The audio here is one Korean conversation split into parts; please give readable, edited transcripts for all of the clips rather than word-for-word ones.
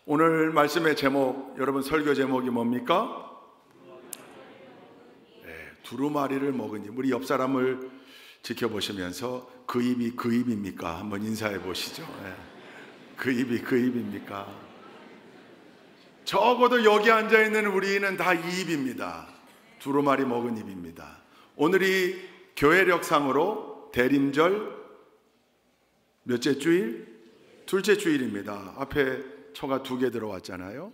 오늘 말씀의 제목, 여러분 설교 제목이 뭡니까? 두루마리를 먹으니. 우리 옆 사람을 지켜보시면서 그 입이 그 입입니까? 한번 인사해 보시죠. 그 입이 그 입입니까? 적어도 여기 앉아있는 우리는 다 이 입입니다. 두루마리 먹은 입입니다. 오늘이 교회력상으로 대림절 몇째 주일? 둘째 주일입니다. 앞에 처가 2개 들어왔잖아요.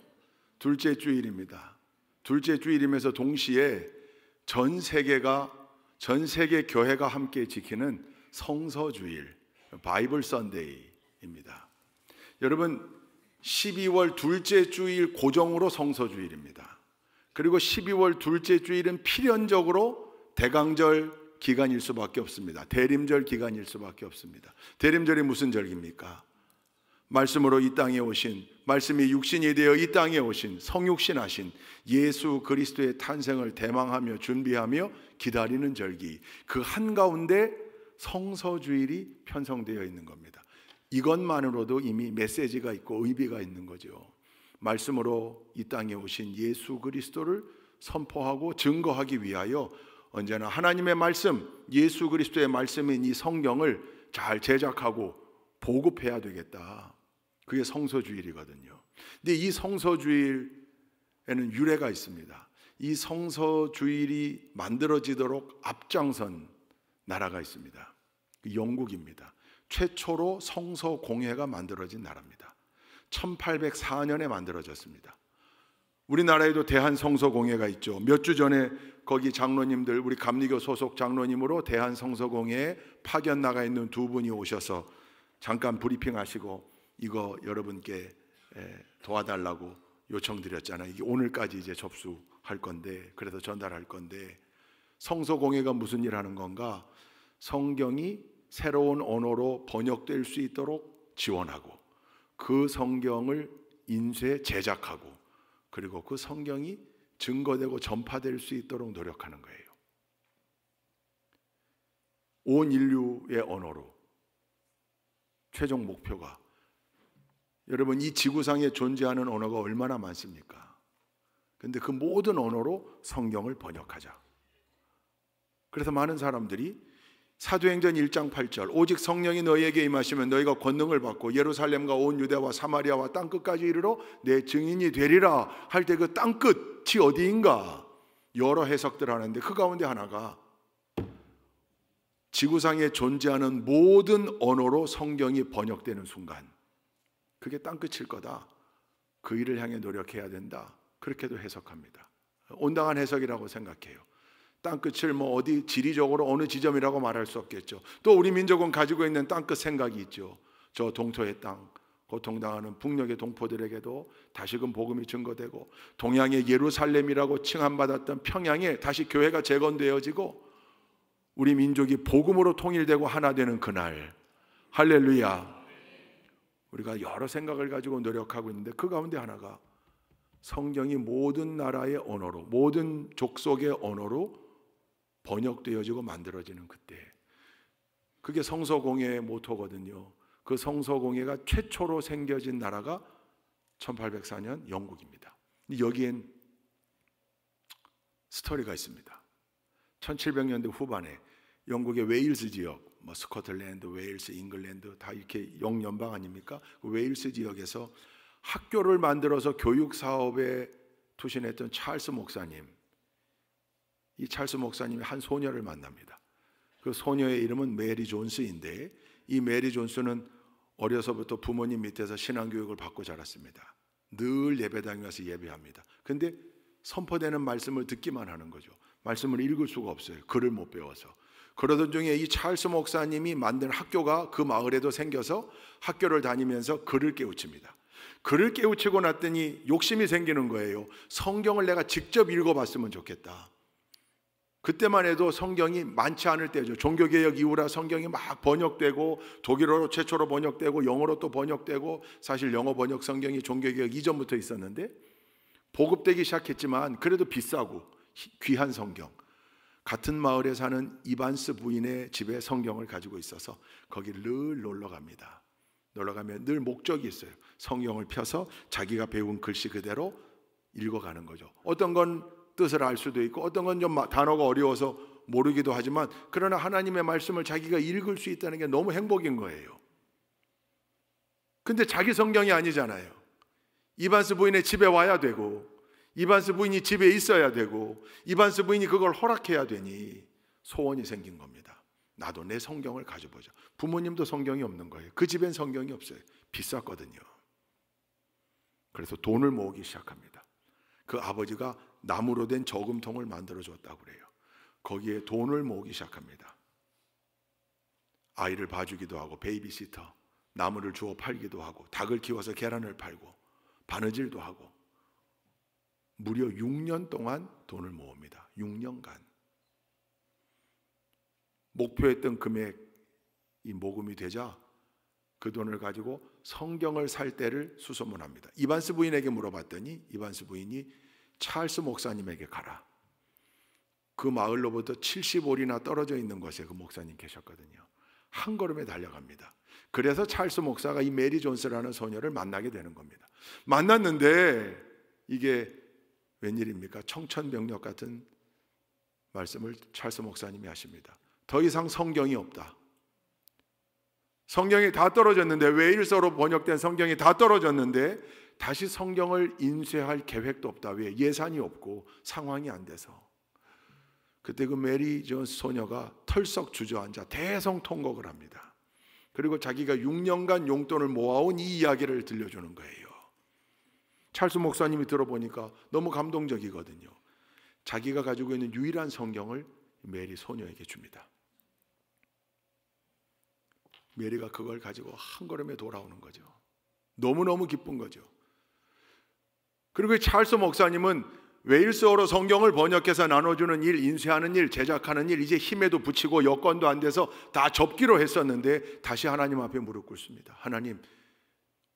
둘째 주일입니다. 둘째 주일이면서 동시에 전 세계 교회가 함께 지키는 성서주일, 바이블 선데이입니다. 여러분, 12월 둘째 주일 고정으로 성서주일입니다. 그리고 12월 둘째 주일은 필연적으로 대강절 기간일 수밖에 없습니다. 대림절 기간일 수밖에 없습니다. 대림절이 무슨 절기입니까? 말씀으로 이 땅에 오신, 말씀이 육신이 되어 이 땅에 오신 성육신하신 예수 그리스도의 탄생을 대망하며 준비하며 기다리는 절기, 그 한가운데 성서주일이 편성되어 있는 겁니다. 이것만으로도 이미 메시지가 있고 의미가 있는 거죠. 말씀으로 이 땅에 오신 예수 그리스도를 선포하고 증거하기 위하여 언제나 하나님의 말씀, 예수 그리스도의 말씀인 이 성경을 잘 제작하고 보급해야 되겠다. 그게 성서주일이거든요. 근데 이 성서주일에는 유래가 있습니다. 이 성서주일이 만들어지도록 앞장선 나라가 있습니다. 영국입니다. 최초로 성서공회가 만들어진 나라입니다. 1804년에 만들어졌습니다. 우리나라에도 대한성서공회가 있죠. 몇 주 전에 거기 장로님들, 우리 감리교 소속 장로님으로 대한성서공회에 파견 나가 있는 2분이 오셔서 잠깐 브리핑 하시고 이거 여러분께 도와달라고 요청드렸잖아요. 이게 오늘까지 이제 접수할 건데, 그래서 전달할 건데, 성서공회가 무슨 일 하는 건가? 성경이 새로운 언어로 번역될 수 있도록 지원하고, 그 성경을 인쇄 제작하고, 그리고 그 성경이 증거되고 전파될 수 있도록 노력하는 거예요. 온 인류의 언어로. 최종 목표가, 여러분, 이 지구상에 존재하는 언어가 얼마나 많습니까? 근데 그 모든 언어로 성경을 번역하자. 그래서 많은 사람들이 사도행전 1장 8절, 오직 성령이 너희에게 임하시면 너희가 권능을 받고 예루살렘과 온 유대와 사마리아와 땅끝까지 이르러 내 증인이 되리라 할 때 그 땅끝이 어디인가? 여러 해석들 하는데 그 가운데 하나가 지구상에 존재하는 모든 언어로 성경이 번역되는 순간, 그게 땅끝일 거다. 그 일을 향해 노력해야 된다. 그렇게도 해석합니다. 온당한 해석이라고 생각해요. 땅끝을 어디 지리적으로 어느 지점이라고 말할 수 없겠죠. 또 우리 민족은 가지고 있는 땅끝 생각이 있죠. 저 동토의 땅, 고통당하는 북녘의 동포들에게도 다시금 복음이 증거되고, 동양의 예루살렘이라고 칭함받았던 평양에 다시 교회가 재건되어지고, 우리 민족이 복음으로 통일되고 하나 되는 그날, 할렐루야. 우리가 여러 생각을 가지고 노력하고 있는데 그 가운데 하나가 성경이 모든 나라의 언어로, 모든 족속의 언어로 번역되어지고 만들어지는 그때, 그게 성서공회의 모토거든요. 그 성서공회가 최초로 생겨진 나라가 1804년 영국입니다. 여기엔 스토리가 있습니다. 1700년대 후반에 영국의 웨일스 지역, 스코틀랜드, 웨일스, 잉글랜드 다 이렇게 영연방 아닙니까? 그 웨일스 지역에서 학교를 만들어서 교육 사업에 투신했던 찰스 목사님, 이 찰스 목사님이 한 소녀를 만납니다. 그 소녀의 이름은 메리 존스인데, 이 메리 존스는 어려서부터 부모님 밑에서 신앙교육을 받고 자랐습니다. 늘 예배당에 와서 예배합니다. 근데 선포되는 말씀을 듣기만 하는 거죠. 말씀을 읽을 수가 없어요. 글을 못 배워서. 그러던 중에 이 찰스 목사님이 만든 학교가 그 마을에도 생겨서 학교를 다니면서 글을 깨우칩니다. 글을 깨우치고 났더니 욕심이 생기는 거예요. 성경을 내가 직접 읽어봤으면 좋겠다. 그때만 해도 성경이 많지 않을 때죠. 종교개혁 이후라 성경이 막 번역되고, 독일어로 최초로 번역되고, 영어로 또 번역되고, 사실 영어 번역 성경이 종교개혁 이전부터 있었는데 보급되기 시작했지만 그래도 비싸고 귀한 성경, 같은 마을에 사는 이반스 부인의 집에 성경을 가지고 있어서 거기를 늘 놀러 갑니다. 놀러 가면 늘 목적이 있어요. 성경을 펴서 자기가 배운 글씨 그대로 읽어가는 거죠. 어떤 건 뜻을 알 수도 있고 어떤 건 좀 단어가 어려워서 모르기도 하지만, 그러나 하나님의 말씀을 자기가 읽을 수 있다는 게 너무 행복인 거예요. 근데 자기 성경이 아니잖아요. 이반스 부인의 집에 와야 되고, 이반스 부인이 집에 있어야 되고, 이반스 부인이 그걸 허락해야 되니 소원이 생긴 겁니다. 나도 내 성경을 가져보자. 부모님도 성경이 없는 거예요. 그 집엔 성경이 없어요. 비쌌거든요. 그래서 돈을 모으기 시작합니다. 그 아버지가 나무로 된 저금통을 만들어 줬다고 그래요. 거기에 돈을 모으기 시작합니다. 아이를 봐주기도 하고, 베이비시터, 나무를 주워 팔기도 하고, 닭을 키워서 계란을 팔고, 바느질도 하고, 무려 6년 동안 돈을 모읍니다. 6년간. 목표했던 금액이 모금이 되자 그 돈을 가지고 성경을 살 때를 수소문합니다. 이반스 부인에게 물어봤더니 이반스 부인이 찰스 목사님에게 가라. 그 마을로부터 70올이나 떨어져 있는 곳에 그 목사님 계셨거든요. 한 걸음에 달려갑니다. 그래서 찰스 목사가 이 메리 존스라는 소녀를 만나게 되는 겁니다. 만났는데 이게 웬일입니까? 청천벽력 같은 말씀을 찰스 목사님이 하십니다. 더 이상 성경이 없다. 성경이 다 떨어졌는데, 웨일서로 번역된 성경이 다 떨어졌는데 다시 성경을 인쇄할 계획도 없다. 왜? 예산이 없고 상황이 안 돼서. 그때 그 메리 존스 소녀가 털썩 주저앉아 대성통곡을 합니다. 그리고 자기가 6년간 용돈을 모아온 이 이야기를 들려주는 거예요. 찰스 목사님이 들어보니까 너무 감동적이거든요. 자기가 가지고 있는 유일한 성경을 메리 소녀에게 줍니다. 메리가 그걸 가지고 한 걸음에 돌아오는 거죠. 너무너무 기쁜 거죠. 그리고 찰스 목사님은 웨일스어로 성경을 번역해서 나눠주는 일, 인쇄하는 일, 제작하는 일, 이제 힘에도 붙이고 여건도 안 돼서 다 접기로 했었는데 다시 하나님 앞에 무릎 꿇습니다. 하나님,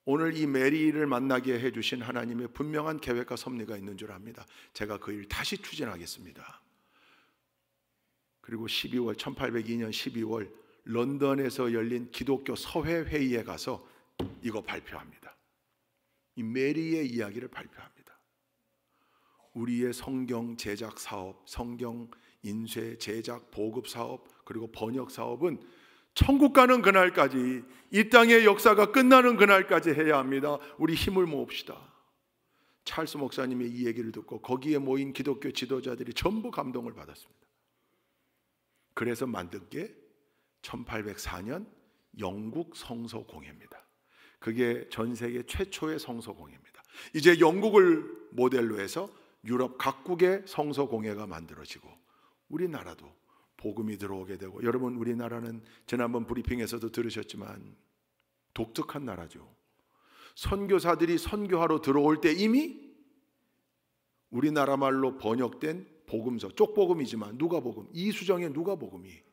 오늘 이 메리를 만나게 해주신 하나님의 분명한 계획과 섭리가 있는 줄 압니다. 제가 그 일 다시 추진하겠습니다. 그리고 1802년 12월 런던에서 열린 기독교 서회회의에 가서 이거 발표합니다. 이 메리의 이야기를 발표합니다. 우리의 성경 제작 사업, 성경 인쇄, 제작, 보급 사업, 그리고 번역 사업은 천국 가는 그날까지, 이 땅의 역사가 끝나는 그날까지 해야 합니다. 우리 힘을 모읍시다. 찰스 목사님의 이 얘기를 듣고 거기에 모인 기독교 지도자들이 전부 감동을 받았습니다. 그래서 만든 게 1804년 영국 성서공회입니다. 그게 전 세계 최초의 성서공회입니다. 이제 영국을 모델로 해서 유럽 각국의 성서공회가 만들어지고 우리나라도 복음이 들어오게 되고, 여러분 우리나라는 지난번 브리핑에서도 들으셨지만 독특한 나라죠. 선교사들이 선교하러 들어올 때 이미 우리나라 말로 번역된 복음서, 쪽복음이지만 누가복음, 이수정의 누가복음이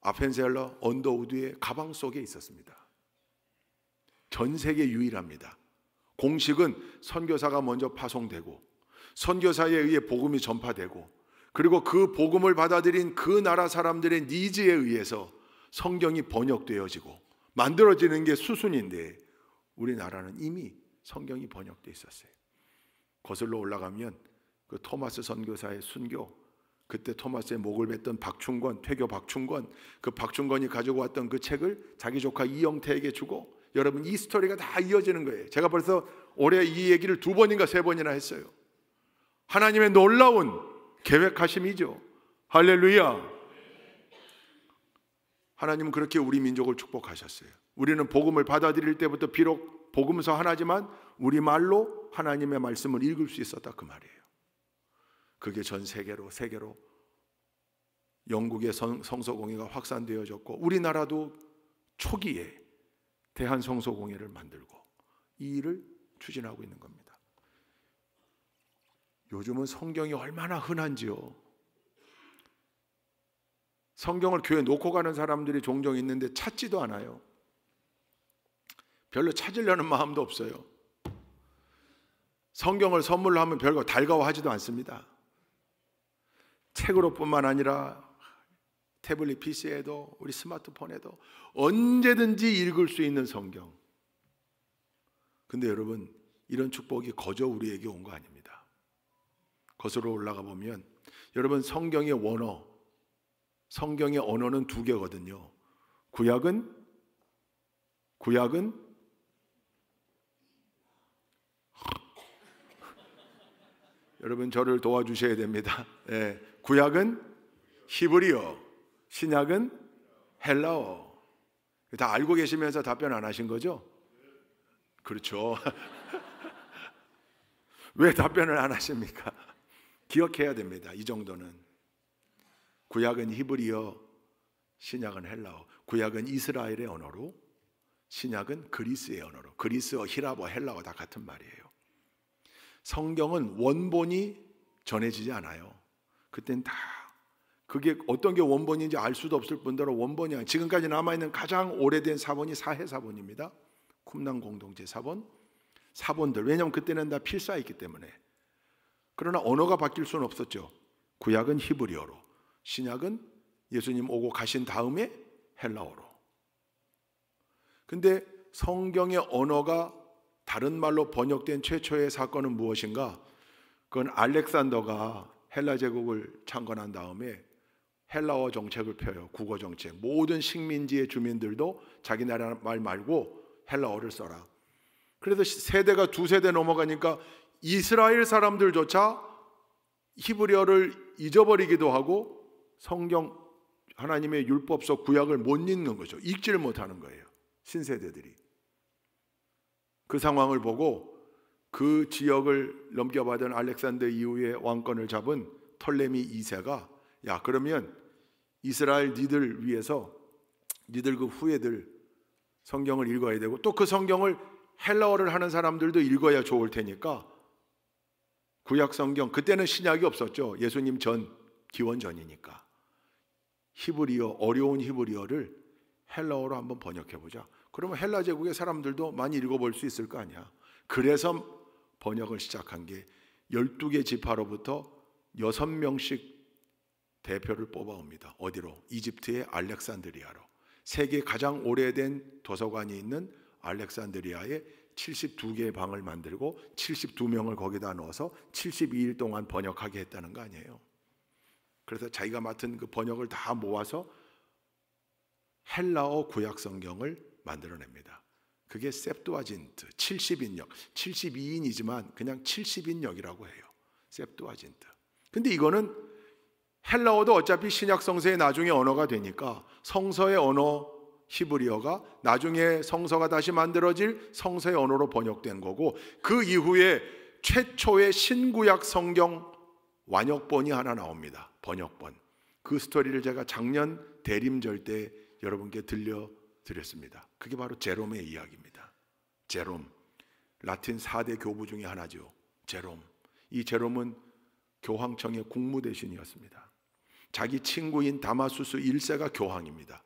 아펜셀러 언더우드의 가방 속에 있었습니다. 전 세계 유일합니다. 공식은 선교사가 먼저 파송되고 선교사에 의해 복음이 전파되고, 그리고 그 복음을 받아들인 그 나라 사람들의 니즈에 의해서 성경이 번역되어지고 만들어지는 게 수순인데, 우리나라는 이미 성경이 번역되어 있었어요. 거슬러 올라가면 그 토마스 선교사의 순교, 그때 토마스의 목을 뱉던 박충권, 퇴교 박충권, 그 박충권이 가지고 왔던 그 책을 자기 조카 이영태에게 주고, 여러분 이 스토리가 다 이어지는 거예요. 제가 벌써 올해 이 얘기를 2번인가 3번이나 했어요. 하나님의 놀라운 계획하심이죠. 할렐루야. 하나님은 그렇게 우리 민족을 축복하셨어요. 우리는 복음을 받아들일 때부터 비록 복음서 하나지만 우리말로 하나님의 말씀을 읽을 수 있었다, 그 말이에요. 그게 전 세계로 영국의 성서공회가 확산되어졌고, 우리나라도 초기에 대한성서공회를 만들고 이 일을 추진하고 있는 겁니다. 요즘은 성경이 얼마나 흔한지요. 성경을 교회에 놓고 가는 사람들이 종종 있는데 찾지도 않아요. 별로 찾으려는 마음도 없어요. 성경을 선물로 하면 별거 달가워하지도 않습니다. 책으로뿐만 아니라 태블릿 PC에도 우리 스마트폰에도 언제든지 읽을 수 있는 성경. 근데 여러분, 이런 축복이 거저 우리에게 온 거 아닙니다. 거슬러 올라가 보면 여러분, 성경의 언어는 두 개거든요. 구약은 여러분 저를 도와주셔야 됩니다. 예, 구약은 히브리어, 신약은 헬라어. 다 알고 계시면서 답변 안 하신 거죠? 그렇죠. 왜 답변을 안 하십니까? 기억해야 됩니다. 이 정도는. 구약은 히브리어, 신약은 헬라어. 구약은 이스라엘의 언어로, 신약은 그리스의 언어로. 그리스어, 히라버, 헬라어 다 같은 말이에요. 성경은 원본이 전해지지 않아요. 그땐 다 그게 어떤 게 원본인지 알 수도 없을 뿐더러 원본이 아니에요. 지금까지 남아있는 가장 오래된 사본이 사해사본입니다. 쿰난 공동체 사본들. 왜냐하면 그때는 다 필사했기 때문에. 그러나 언어가 바뀔 수는 없었죠. 구약은 히브리어로, 신약은 예수님 오고 가신 다음에 헬라어로. 근데 성경의 언어가 다른 말로 번역된 최초의 사건은 무엇인가? 그건 알렉산더가 헬라 제국을 창건한 다음에 헬라어 정책을 펴요. 국어 정책. 모든 식민지의 주민들도 자기 나라 말 말고 헬라어를 써라. 그래서 세대가 두 세대 넘어가니까 이스라엘 사람들조차 히브리어를 잊어버리기도 하고 성경, 하나님의 율법서 구약을 못 읽는 거죠. 읽지를 못하는 거예요. 신세대들이. 그 상황을 보고 그 지역을 넘겨받은 알렉산더 이후에 왕권을 잡은 톨레미 2세가 야, 그러면 이스라엘 니들 위해서 니들 그 후예들 성경을 읽어야 되고 또 그 성경을 헬라어를 하는 사람들도 읽어야 좋을 테니까 구약 성경, 그때는 신약이 없었죠. 예수님 전, 기원 전이니까 히브리어, 어려운 히브리어를 헬라어로 한번 번역해보자. 그러면 헬라 제국의 사람들도 많이 읽어볼 수 있을 거 아니야. 그래서 번역을 시작한 게 12개 지파로부터 6명씩 대표를 뽑아옵니다. 어디로? 이집트의 알렉산드리아로. 세계 가장 오래된 도서관이 있는 알렉산드리아에 72개의 방을 만들고 72명을 거기다 넣어서 72일 동안 번역하게 했다는 거 아니에요. 그래서 자기가 맡은 그 번역을 다 모아서 헬라어 구약 성경을 만들어냅니다. 그게 셉투아진트, 70인역, 72인이지만 그냥 70인역이라고 해요. 셉투아진트. 근데 이거는 헬라어도 어차피 신약 성서의 나중에 언어가 되니까 성서의 언어 히브리어가 나중에 성서가 다시 만들어질 성서의 언어로 번역된 거고, 그 이후에 최초의 신구약 성경 완역본이 하나 나옵니다. 번역본. 그 스토리를 제가 작년 대림절 때 여러분께 들려드렸습니다. 그게 바로 제롬의 이야기입니다. 제롬, 라틴 4대 교부 중에 하나죠. 제롬. 이 제롬은 교황청의 국무대신이었습니다. 자기 친구인 다마수스 1세가 교황입니다.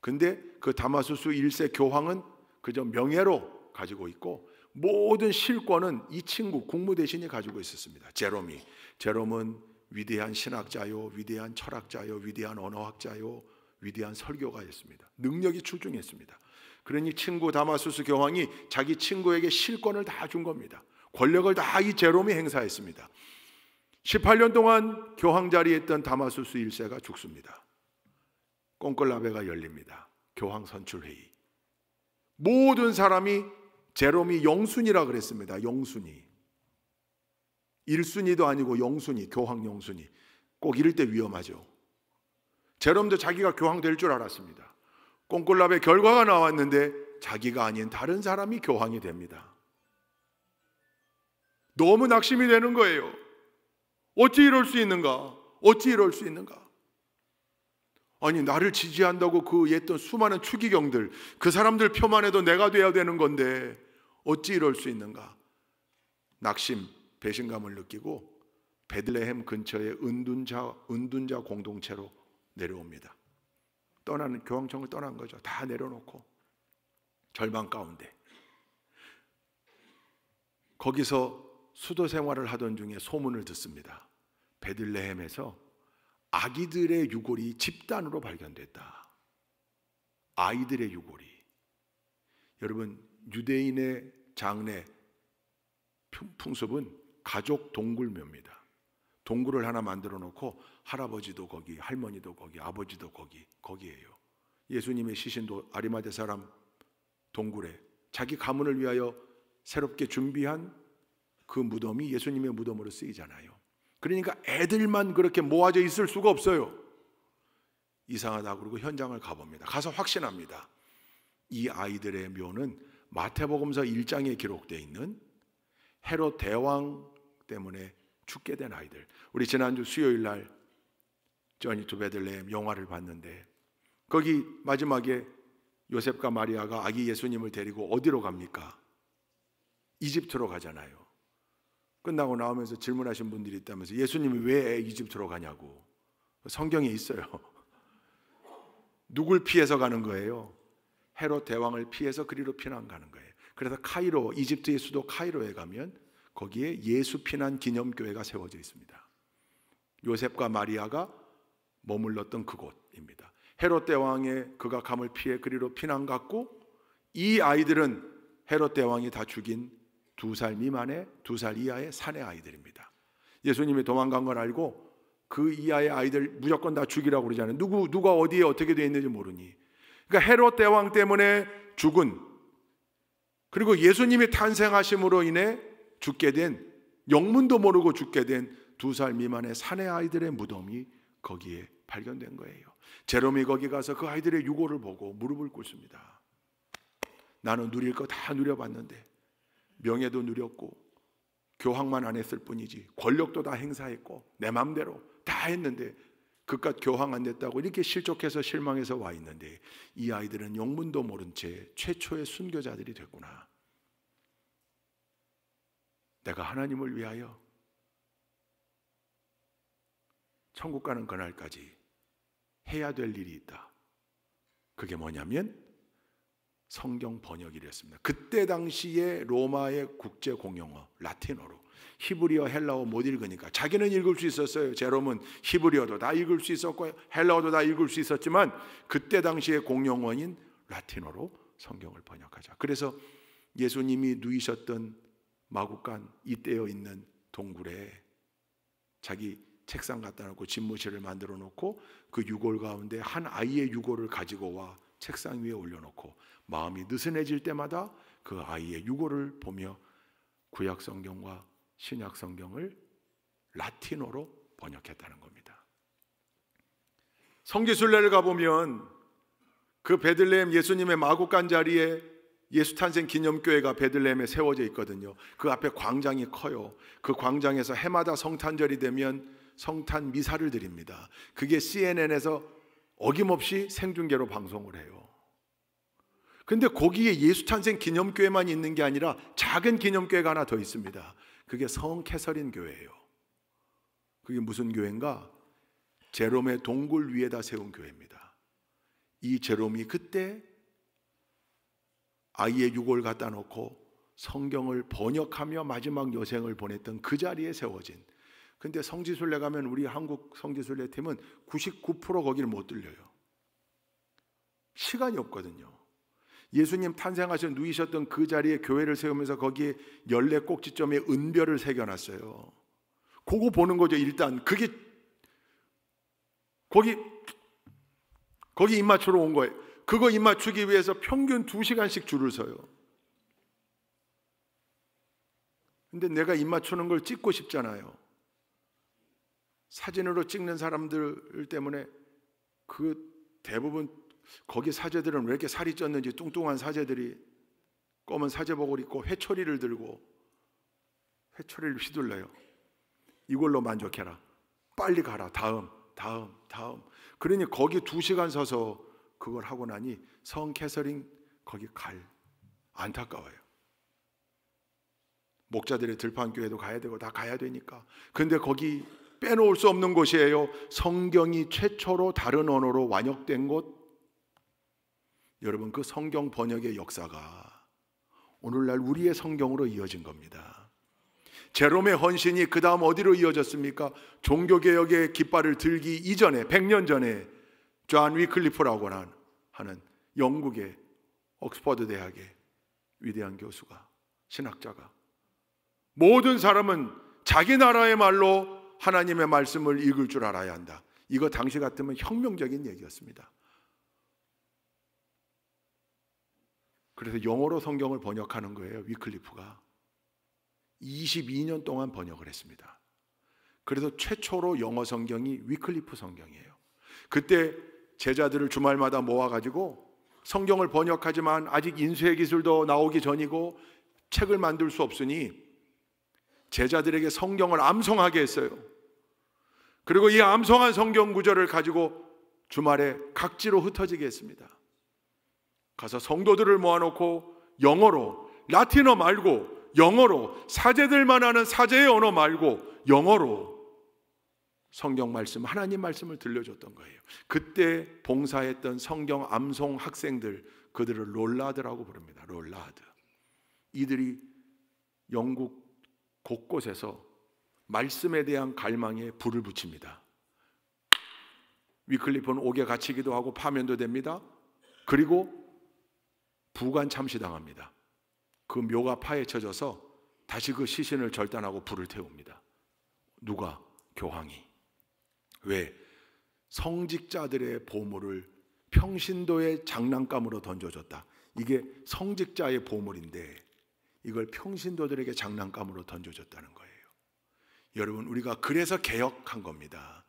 근데 그 다마수스 1세 교황은 그저 명예로 가지고 있고 모든 실권은 이 친구 국무대신이 가지고 있었습니다. 제롬이. 제롬은 위대한 신학자요, 위대한 철학자요, 위대한 언어학자요, 위대한 설교가였습니다. 능력이 출중했습니다. 그러니 친구 다마수스 교황이 자기 친구에게 실권을 다 준 겁니다. 권력을 다 이 제롬이 행사했습니다. 18년 동안 교황 자리에 있던 다마수스 1세가 죽습니다. 콘클라베가 열립니다. 교황 선출회의. 모든 사람이 제롬이 영순이라 그랬습니다. 영순이. 1순위도 아니고 영순위, 교황 영순위. 꼭 이럴 때 위험하죠. 제롬도 자기가 교황 될 줄 알았습니다. 콘클라베 결과가 나왔는데 자기가 아닌 다른 사람이 교황이 됩니다. 너무 낙심이 되는 거예요. 어찌 이럴 수 있는가? 어찌 이럴 수 있는가? 아니, 나를 지지한다고 그 옛던 수많은 추기경들, 그 사람들 표만 해도 내가 돼야 되는 건데 어찌 이럴 수 있는가? 낙심, 배신감을 느끼고 베들레헴 근처의 은둔자 공동체로 내려옵니다. 교황청을 떠난 거죠. 다 내려놓고 절망 가운데. 거기서 수도 생활을 하던 중에 소문을 듣습니다. 베들레헴에서 아기들의 유골이 집단으로 발견됐다. 아이들의 유골이. 여러분, 유대인의 장례 풍습은 가족 동굴묘입니다. 동굴을 하나 만들어 놓고 할아버지도 거기, 할머니도 거기, 아버지도 거기에요. 예수님의 시신도 아리마대 사람 동굴에 자기 가문을 위하여 새롭게 준비한 그 무덤이 예수님의 무덤으로 쓰이잖아요. 그러니까 애들만 그렇게 모아져 있을 수가 없어요. 이상하다 그러고 현장을 가봅니다. 가서 확신합니다. 이 아이들의 묘는 마태복음서 1장에 기록되어 있는 헤롯 대왕 때문에 죽게 된 아이들. 우리 지난주 수요일 날 저니 투 베들레헴 영화를 봤는데 거기 마지막에 요셉과 마리아가 아기 예수님을 데리고 어디로 갑니까? 이집트로 가잖아요. 끝나고 나오면서 질문하신 분들이 있다면서 예수님이 왜 이집트로 가냐고. 성경에 있어요. 누굴 피해서 가는 거예요? 헤롯 대왕을 피해서 그리로 피난 가는 거예요. 그래서 카이로, 이집트의 수도 카이로에 가면 거기에 예수 피난 기념교회가 세워져 있습니다. 요셉과 마리아가 머물렀던 그곳입니다. 헤롯 대왕의 극악함을 피해 그리로 피난 갔고, 이 아이들은 헤롯 대왕이 다 죽인 2살 미만의 2살 이하의 사내 아이들입니다. 예수님이 도망간 걸 알고 그 이하의 아이들 무조건 다 죽이라고 그러잖아요. 누가 어디에 어떻게 되어 있는지 모르니. 그러니까 헤롯 대왕 때문에 죽은, 그리고 예수님이 탄생하심으로 인해 죽게 된, 영문도 모르고 죽게 된 2살 미만의 사내 아이들의 무덤이 거기에 발견된 거예요. 제롬이 거기 가서 그 아이들의 유골을 보고 무릎을 꿇습니다. 나는 누릴 거 다 누려봤는데 명예도 누렸고 교황만 안 했을 뿐이지 권력도 다 행사했고 내 맘대로 다 했는데 그깟 교황 안 됐다고 이렇게 실족해서 실망해서 와 있는데 이 아이들은 영문도 모른 채 최초의 순교자들이 됐구나. 내가 하나님을 위하여 천국 가는 그날까지 해야 될 일이 있다. 그게 뭐냐면 성경 번역이랬습니다. 그때 당시에 로마의 국제 공용어 라틴어로, 히브리어, 헬라어 못 읽으니까 자기는 읽을 수 있었어요. 제롬은 히브리어도 다 읽을 수 있었고 헬라어도 다 읽을 수 있었지만 그때 당시의 공용어인 라틴어로 성경을 번역하자. 그래서 예수님이 누이셨던 마구간 이때어 있는 동굴에 자기 책상 갖다 놓고 집무실을 만들어 놓고 그 유골 가운데 한 아이의 유골을 가지고 와 책상 위에 올려놓고 마음이 느슨해질 때마다 그 아이의 유골을 보며 구약 성경과 신약 성경을 라틴어로 번역했다는 겁니다. 성지순례를 가보면 그 베들레헴 예수님의 마구간 자리에 예수 탄생 기념교회가 베들레헴에 세워져 있거든요. 그 앞에 광장이 커요. 그 광장에서 해마다 성탄절이 되면 성탄 미사를 드립니다. 그게 CNN에서 어김없이 생중계로 방송을 해요. 근데 거기에 예수 탄생 기념교회만 있는 게 아니라 작은 기념교회가 하나 더 있습니다. 그게 성 캐서린 교회예요. 그게 무슨 교회인가? 제롬의 동굴 위에다 세운 교회입니다. 이 제롬이 그때 아이의 유골 갖다 놓고 성경을 번역하며 마지막 여생을 보냈던 그 자리에 세워진. 근데 성지순례 가면 우리 한국 성지순례 팀은 99% 거기를 못 들려요. 시간이 없거든요. 예수님 탄생하셔 누이셨던 그 자리에 교회를 세우면서 거기에 14꼭지점에 은별을 새겨놨어요. 그거 보는 거죠. 일단 그게 거기 입 맞추러 온 거예요. 그거 입 맞추기 위해서 평균 2시간씩 줄을 서요. 근데 내가 입 맞추는 걸 찍고 싶잖아요. 사진으로 찍는 사람들 때문에 그 대부분 거기 사제들은 왜 이렇게 살이 쪘는지 뚱뚱한 사제들이 검은 사제복을 입고 회초리를 들고 회초리를 휘둘러요. 이걸로 만족해라. 빨리 가라. 다음. 그러니 거기 2시간 서서 그걸 하고 나니 성 캐서린 거기 안타까워요. 목자들의 들판교회도 가야 되고 다 가야 되니까. 근데 거기 빼놓을 수 없는 곳이에요. 성경이 최초로 다른 언어로 완역된 곳. 여러분, 그 성경 번역의 역사가 오늘날 우리의 성경으로 이어진 겁니다. 제롬의 헌신이 그 다음 어디로 이어졌습니까? 종교개혁의 깃발을 들기 이전에 100년 전에 존 위클리프라고 하는 영국의 옥스퍼드 대학의 위대한 교수가, 신학자가, 모든 사람은 자기 나라의 말로 하나님의 말씀을 읽을 줄 알아야 한다. 이거 당시 같으면 혁명적인 얘기였습니다. 그래서 영어로 성경을 번역하는 거예요. 위클리프가 22년 동안 번역을 했습니다. 그래서 최초로 영어 성경이 위클리프 성경이에요. 그때 제자들을 주말마다 모아가지고 성경을 번역하지만 아직 인쇄 기술도 나오기 전이고 책을 만들 수 없으니 제자들에게 성경을 암송하게 했어요. 그리고 이 암송한 성경 구절을 가지고 주말에 각지로 흩어지게 했습니다. 가서 성도들을 모아놓고 영어로, 라틴어 말고 영어로, 사제들만 하는 사제의 언어 말고 영어로 성경 말씀, 하나님 말씀을 들려줬던 거예요. 그때 봉사했던 성경 암송 학생들, 그들을 롤라드라고 부릅니다. 롤라드. 이들이 영국 곳곳에서 말씀에 대한 갈망에 불을 붙입니다. 위클리프는 옥에 갇히기도 하고 파면도 됩니다. 그리고 부관 참시당합니다. 그 묘가 파헤쳐져서 다시 그 시신을 절단하고 불을 태웁니다. 누가? 교황이. 왜? 성직자들의 보물을 평신도의 장난감으로 던져줬다. 이게 성직자의 보물인데 이걸 평신도들에게 장난감으로 던져줬다는 거예요. 여러분, 우리가 그래서 개혁한 겁니다.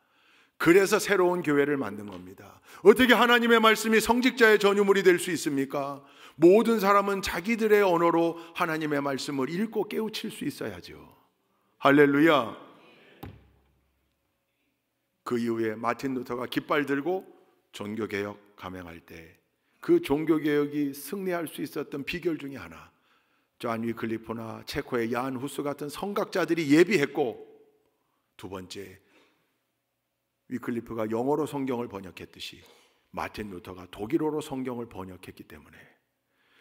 그래서 새로운 교회를 만든 겁니다. 어떻게 하나님의 말씀이 성직자의 전유물이 될 수 있습니까? 모든 사람은 자기들의 언어로 하나님의 말씀을 읽고 깨우칠 수 있어야죠. 할렐루야. 그 이후에 마틴 루터가 깃발 들고 종교개혁 감행할 때 그 종교개혁이 승리할 수 있었던 비결 중에 하나, 존 위클리프나 체코의 야한 후스 같은 성각자들이 예비했고, 두 번째, 위클리프가 영어로 성경을 번역했듯이 마틴 루터가 독일어로 성경을 번역했기 때문에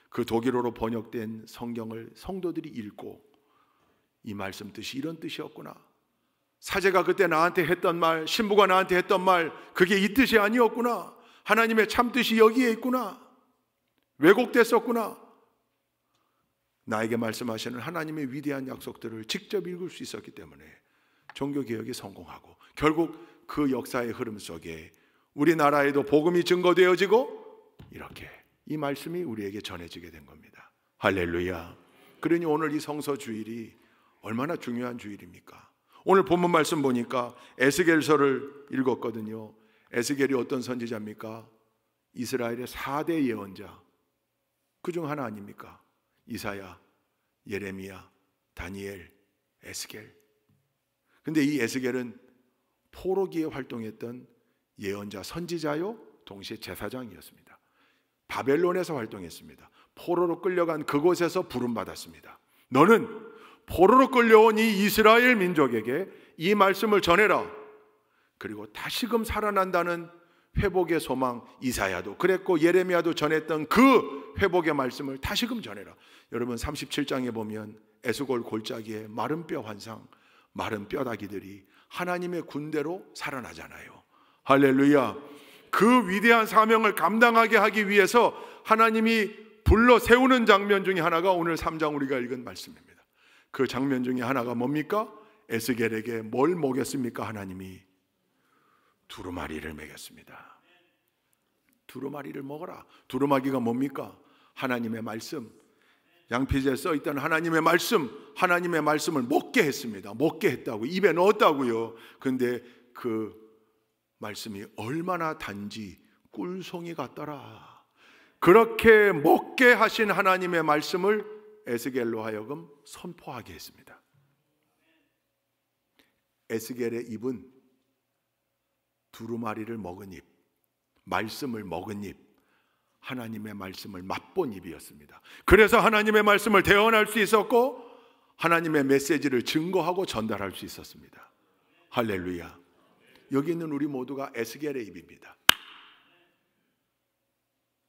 그 독일어로 번역된 성경을 성도들이 읽고 이 말씀 뜻이 이런 뜻이었구나, 사제가 그때 나한테 했던 말, 신부가 나한테 했던 말, 그게 이 뜻이 아니었구나, 하나님의 참뜻이 여기에 있구나, 왜곡됐었구나, 나에게 말씀하시는 하나님의 위대한 약속들을 직접 읽을 수 있었기 때문에 종교개혁이 성공하고, 결국 그 역사의 흐름 속에 우리나라에도 복음이 증거되어지고 이렇게 이 말씀이 우리에게 전해지게 된 겁니다. 할렐루야. 그러니 오늘 이 성서 주일이 얼마나 중요한 주일입니까? 오늘 본문 말씀 보니까 에스겔서를 읽었거든요. 에스겔이 어떤 선지자입니까? 이스라엘의 4대 예언자, 그중 하나 아닙니까? 이사야, 예레미야, 다니엘, 에스겔. 근데 이 에스겔은 포로기에 활동했던 예언자, 선지자요, 동시에 제사장이었습니다. 바벨론에서 활동했습니다. 포로로 끌려간 그곳에서 부름받았습니다. 너는 포로로 끌려온 이 이스라엘 민족에게 이 말씀을 전해라. 그리고 다시금 살아난다는 회복의 소망, 이사야도 그랬고 예레미야도 전했던 그 회복의 말씀을 다시금 전해라. 여러분 37장에 보면 에스골 골짜기에 마른 뼈 환상, 마른 뼈다귀들이 하나님의 군대로 살아나잖아요. 할렐루야. 그 위대한 사명을 감당하게 하기 위해서 하나님이 불러 세우는 장면 중에 하나가 오늘 3장 우리가 읽은 말씀입니다. 그 장면 중에 하나가 뭡니까? 에스겔에게 뭘 먹였습니까? 하나님이 두루마리를 먹였습니다. 두루마리를 먹어라. 두루마기가 뭡니까? 하나님의 말씀. 양피지에 써있던 하나님의 말씀, 하나님의 말씀을 먹게 했습니다. 먹게 했다고, 입에 넣었다고요. 그런데 그 말씀이 얼마나 단지 꿀송이 같더라. 그렇게 먹게 하신 하나님의 말씀을 에스겔로 하여금 선포하게 했습니다. 에스겔의 입은 두루마리를 먹은 입, 말씀을 먹은 입, 하나님의 말씀을 맛본 입이었습니다. 그래서 하나님의 말씀을 대언할 수 있었고 하나님의 메시지를 증거하고 전달할 수 있었습니다. 할렐루야. 여기 있는 우리 모두가 에스겔의 입입니다.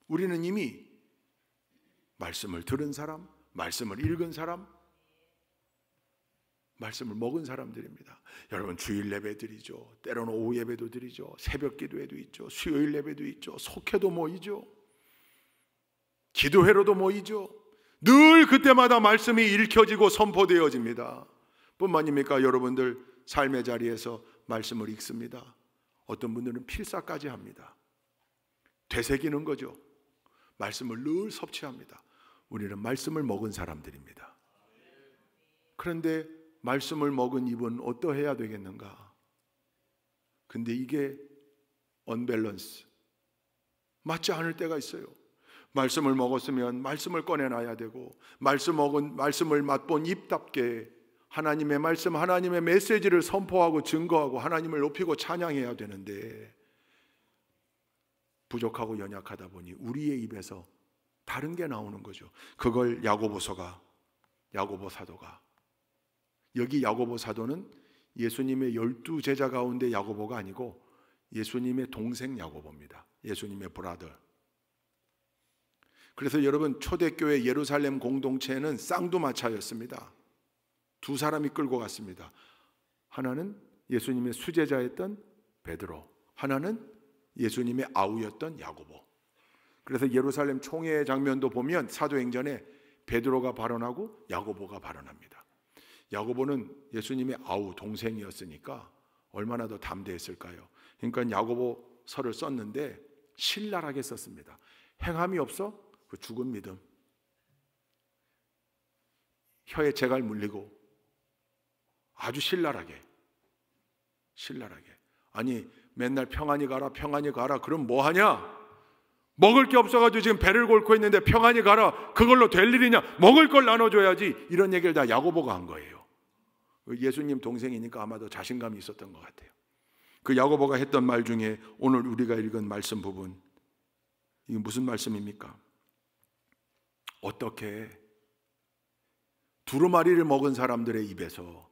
우리는 이미 말씀을 들은 사람, 말씀을 읽은 사람, 말씀을 먹은 사람들입니다. 여러분, 주일 예배 드리죠. 때로는 오후 예배도 드리죠. 새벽 기도회도 있죠. 수요일 예배도 있죠. 속회도 모이죠. 기도회로도 모이죠. 늘 그때마다 말씀이 읽혀지고 선포되어집니다. 뿐만입니까? 여러분들 삶의 자리에서 말씀을 읽습니다. 어떤 분들은 필사까지 합니다. 되새기는 거죠. 말씀을 늘 섭취합니다. 우리는 말씀을 먹은 사람들입니다. 그런데 말씀을 먹은 입은 어떠해야 되겠는가? 근데 이게 언밸런스, 맞지 않을 때가 있어요. 말씀을 먹었으면 말씀을 꺼내놔야 되고, 말씀을 맛본 입답게 하나님의 말씀, 하나님의 메시지를 선포하고 증거하고 하나님을 높이고 찬양해야 되는데, 부족하고 연약하다 보니 우리의 입에서 다른 게 나오는 거죠. 그걸 야고보 사도가, 여기 야고보 사도는 예수님의 12제자 가운데 야고보가 아니고 예수님의 동생 야고보입니다. 예수님의 브라더. 그래서 여러분, 초대교회 예루살렘 공동체는 쌍두마차였습니다. 두 사람이 끌고 갔습니다. 하나는 예수님의 수제자였던 베드로, 하나는 예수님의 아우였던 야고보. 그래서 예루살렘 총회의 장면도 보면 사도행전에 베드로가 발언하고 야고보가 발언합니다. 야고보는 예수님의 아우, 동생이었으니까 얼마나 더 담대했을까요? 그러니까 야고보서를 썼는데 신랄하게 썼습니다. 행함이 없어? 그 죽은 믿음, 혀에 재갈 물리고 아주 신랄하게. 아니, 맨날 평안히 가라 그럼 뭐하냐? 먹을 게 없어가지고 지금 배를 골고 있는데 평안히 가라, 그걸로 될 일이냐? 먹을 걸 나눠줘야지. 이런 얘기를 다 야고보가 한 거예요. 예수님 동생이니까 아마도 자신감이 있었던 것 같아요. 그 야고보가 했던 말 중에 오늘 우리가 읽은 말씀 부분, 이게 무슨 말씀입니까? 어떻게 두루마리를 먹은 사람들의 입에서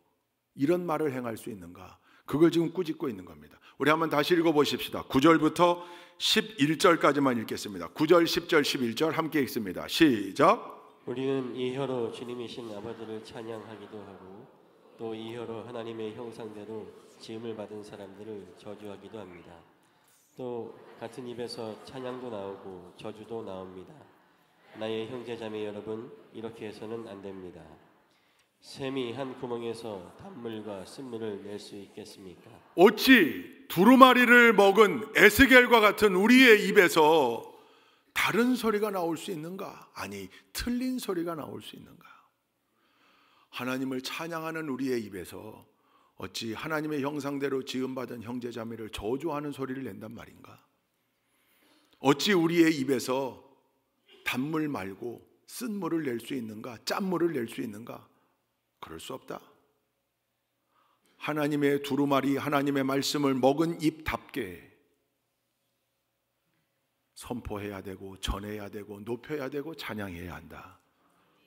이런 말을 행할 수 있는가? 그걸 지금 꾸짖고 있는 겁니다. 우리 한번 다시 읽어보십시다. 9절부터 11절까지만 읽겠습니다. 9절, 10절, 11절 함께 읽습니다. 시작. 우리는 이 혀로 주님이신 아버지를 찬양하기도 하고 또 이 혀로 하나님의 형상대로 지음을 받은 사람들을 저주하기도 합니다. 또 같은 입에서 찬양도 나오고 저주도 나옵니다. 나의 형제자매 여러분, 이렇게 해서는 안 됩니다. 샘이 한 구멍에서 단물과 쓴물을 낼 수 있겠습니까? 어찌 두루마리를 먹은 에스겔과 같은 우리의 입에서 다른 소리가 나올 수 있는가? 아니, 틀린 소리가 나올 수 있는가? 하나님을 찬양하는 우리의 입에서 어찌 하나님의 형상대로 지음받은 형제자매를 저주하는 소리를 낸단 말인가? 어찌 우리의 입에서 단물 말고 쓴물을 낼 수 있는가? 짠물을 낼 수 있는가? 그럴 수 없다. 하나님의 두루마리, 하나님의 말씀을 먹은 입답게 선포해야 되고 전해야 되고 높여야 되고 찬양해야 한다.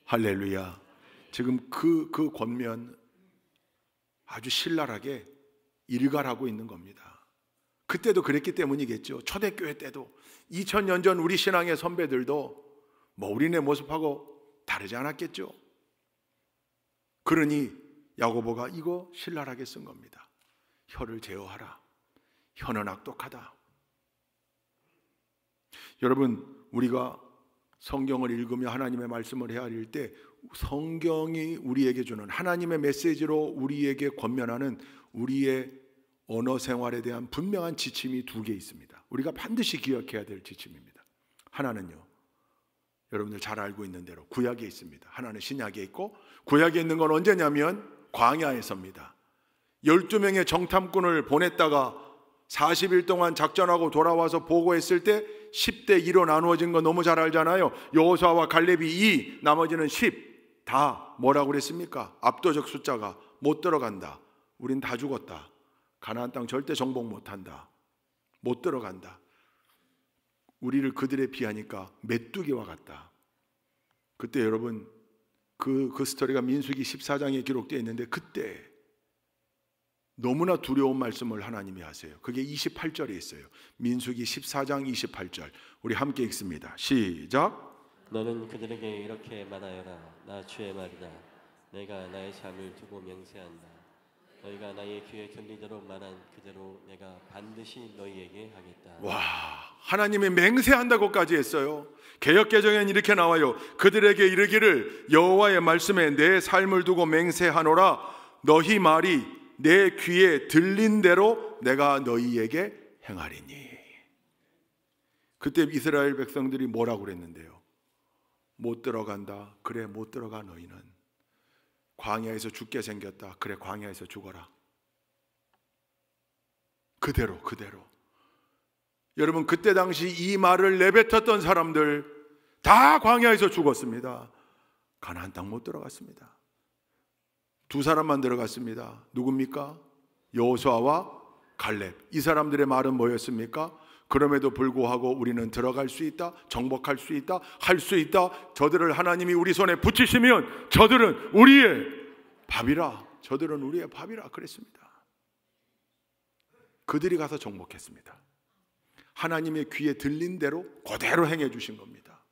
할렐루야. 지금 그 권면 아주 신랄하게 일갈하고 있는 겁니다. 그때도 그랬기 때문이겠죠. 초대교회 때도 2000년 전 우리 신앙의 선배들도 뭐 우리네 모습하고 다르지 않았겠죠. 그러니 야고보가 이거 신랄하게 쓴 겁니다. 혀를 제어하라. 혀는 악독하다. 여러분, 우리가 성경을 읽으며 하나님의 말씀을 헤아릴 때 성경이 우리에게 주는 하나님의 메시지로 우리에게 권면하는 우리의 언어 생활에 대한 분명한 지침이 두 개 있습니다. 우리가 반드시 기억해야 될 지침입니다. 하나는요, 여러분들 잘 알고 있는 대로 구약에 있습니다. 하나는 신약에 있고, 구약에 있는 건 언제냐면 광야에서입니다. 12명의 정탐꾼을 보냈다가 40일 동안 작전하고 돌아와서 보고했을 때 10대 2로 나누어진 거 너무 잘 알잖아요. 여호수아와 갈렙이 2, 나머지는 10. 다 뭐라고 그랬습니까? 압도적 숫자가 못 들어간다. 우린 다 죽었다. 가나안 땅 절대 정복 못한다. 못 들어간다. 우리를 그들에 비하니까 메뚜기와 같다. 그때 여러분, 그 스토리가 민수기 14장에 기록되어 있는데, 그때 너무나 두려운 말씀을 하나님이 하세요. 그게 28절에 있어요. 민수기 14장 28절. 우리 함께 읽습니다. 시작. 너는 그들에게 이렇게 말하여라. 나 주의 말이다. 내가 나의 삶을 두고 맹세한다. 너희가 나의 귀에 들리도록 말한 그대로 내가 반드시 너희에게 하겠다. 와, 하나님이 맹세한다고까지 했어요. 개역개정에는 이렇게 나와요. 그들에게 이르기를 여호와의 말씀에 내 삶을 두고 맹세하노라. 너희 말이 내 귀에 들린 대로 내가 너희에게 행하리니. 그때 이스라엘 백성들이 뭐라고 그랬는데요? 못 들어간다. 그래, 못 들어가. 너희는 광야에서 죽게 생겼다. 그래, 광야에서 죽어라. 그대로. 여러분, 그때 당시 이 말을 내뱉었던 사람들 다 광야에서 죽었습니다. 가나안 땅 못 들어갔습니다. 두 사람만 들어갔습니다. 누굽니까? 여호수아와 갈렙. 이 사람들의 말은 뭐였습니까? 그럼에도 불구하고 우리는 들어갈 수 있다, 정복할 수 있다, 할 수 있다. 저들을 하나님이 우리 손에 붙이시면 저들은 우리의 밥이라, 저들은 우리의 밥이라 그랬습니다. 그들이 가서 정복했습니다. 하나님의 귀에 들린 대로 그대로 행해 주신 겁니다.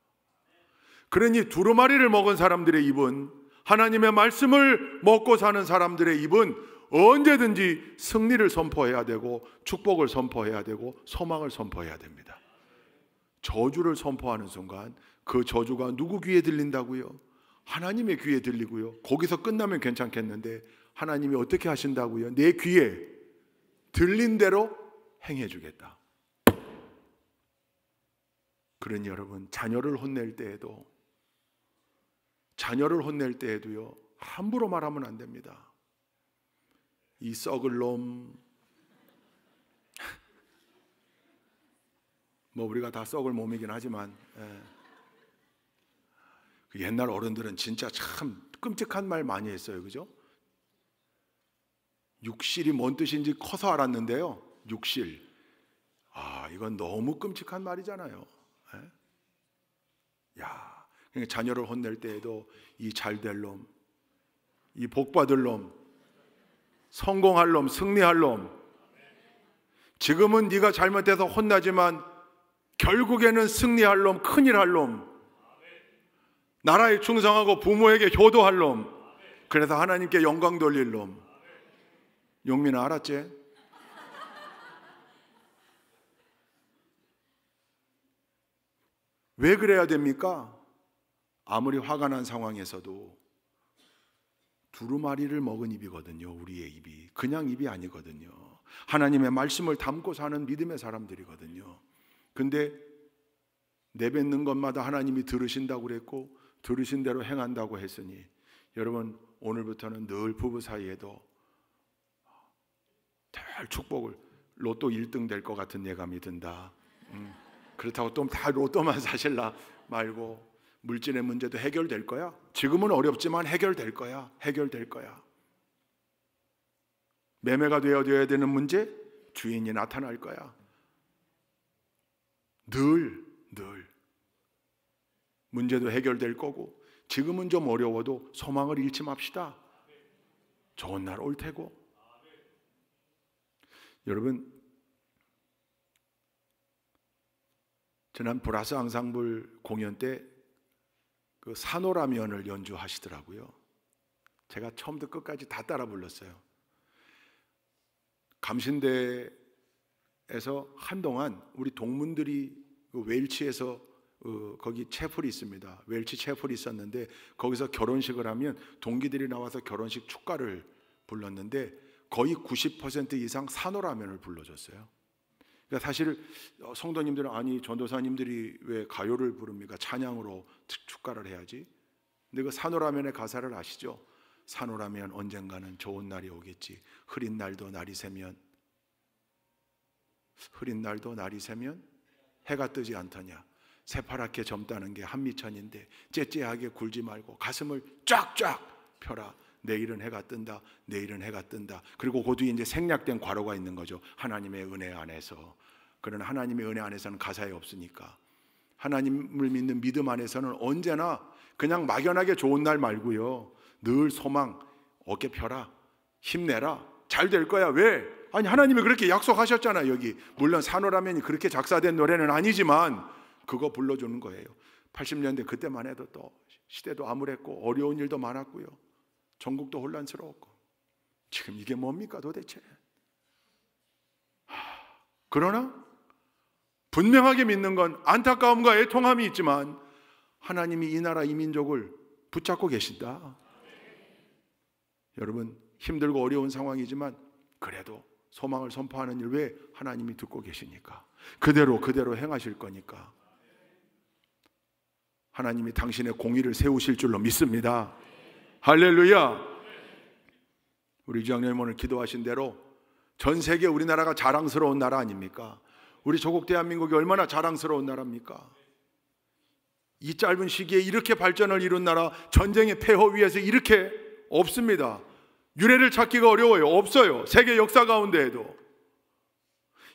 그러니 두루마리를 먹은 사람들의 입은, 하나님의 말씀을 먹고 사는 사람들의 입은 언제든지 승리를 선포해야 되고 축복을 선포해야 되고 소망을 선포해야 됩니다. 저주를 선포하는 순간 그 저주가 누구 귀에 들린다고요? 하나님의 귀에 들리고요. 거기서 끝나면 괜찮겠는데 하나님이 어떻게 하신다고요? 내 귀에 들린 대로 행해 주겠다. 그러니 여러분, 자녀를 혼낼 때에도요 함부로 말하면 안 됩니다. 이 썩을 놈, 뭐 우리가 다 썩을 몸이긴 하지만 옛날 어른들은 진짜 참 끔찍한 말 많이 했어요. 그죠? 육실이 뭔 뜻인지 커서 알았는데요. 육실, 이건 너무 끔찍한 말이잖아요. 그러니까 자녀를 혼낼 때에도 이 잘될 놈, 이 복받을 놈, 성공할 놈, 승리할 놈, 지금은 네가 잘못해서 혼나지만 결국에는 승리할 놈, 큰일 할 놈, 나라에 충성하고 부모에게 효도할 놈, 그래서 하나님께 영광 돌릴 놈. 용민아, 알았지? 왜 그래야 됩니까? 아무리 화가 난 상황에서도 두루마리를 먹은 입이거든요. 우리의 입이 그냥 입이 아니거든요. 하나님의 말씀을 담고 사는 믿음의 사람들이거든요. 근데 내뱉는 것마다 하나님이 들으신다고 그랬고 들으신 대로 행한다고 했으니 여러분, 오늘부터는 늘 부부 사이에도 늘 축복을, 로또 1등 될 것 같은 예감이 든다. 그렇다고 또 다 로또만 사실라 말고 물질의 문제도 해결될 거야. 지금은 어렵지만 해결될 거야. 매매가 되어야 되는 문제, 주인이 나타날 거야. 늘 문제도 해결될 거고, 지금은 좀 어려워도 소망을 잃지 맙시다. 좋은 날 올 테고. 여러분, 지난 브라스 앙상블 공연 때 그 산호라면을 연주하시더라고요. 제가 처음부터 끝까지 다 따라 불렀어요. 감신대에서 한동안 우리 동문들이 웰치에서 거기 채플이 있습니다. 웰치 채플이 있었는데 거기서 결혼식을 하면 동기들이 나와서 결혼식 축가를 불렀는데 거의 90% 이상 산호라면을 불러줬어요. 그러니까 사실 성도님들은 아니 전도사님들이 왜 가요를 부릅니까? 찬양으로 축가를 해야지. 근데 그 산호라면의 가사를 아시죠? 산호라면 언젠가는 좋은 날이 오겠지. 흐린 날도 날이 새면 해가 뜨지 않더냐. 새파랗게 젊다는 게 한미천인데 째째하게 굴지 말고 가슴을 쫙쫙 펴라. 내일은 해가 뜬다. 그리고 그 뒤에 이제 생략된 괄호가 있는 거죠. 하나님의 은혜 안에서. 그러나 하나님의 은혜 안에서는 가사에 없으니까. 하나님을 믿는 믿음 안에서는 언제나 그냥 막연하게 좋은 날 말고요. 늘 소망, 어깨 펴라. 힘내라. 잘 될 거야. 왜? 아니 하나님이 그렇게 약속하셨잖아요. 여기 물론 산호라면이 그렇게 작사된 노래는 아니지만 그거 불러주는 거예요. 80년대 그때만 해도 또 시대도 암울했고 어려운 일도 많았고요. 전국도 혼란스러웠고 지금 이게 뭡니까 도대체? 그러나 분명하게 믿는 건 안타까움과 애통함이 있지만 하나님이 이 나라 이 민족을 붙잡고 계신다. 여러분 힘들고 어려운 상황이지만 그래도 소망을 선포하는 일 왜 하나님이 듣고 계시니까 그대로 행하실 거니까 하나님이 당신의 공의를 세우실 줄로 믿습니다. 할렐루야. 우리 주장님 오늘 기도하신 대로 전 세계 우리나라가 자랑스러운 나라 아닙니까? 우리 조국 대한민국이 얼마나 자랑스러운 나라입니까? 이 짧은 시기에 이렇게 발전을 이룬 나라, 전쟁의 폐허 위에서 이렇게 없습니다. 유례를 찾기가 어려워요. 없어요. 세계 역사 가운데에도.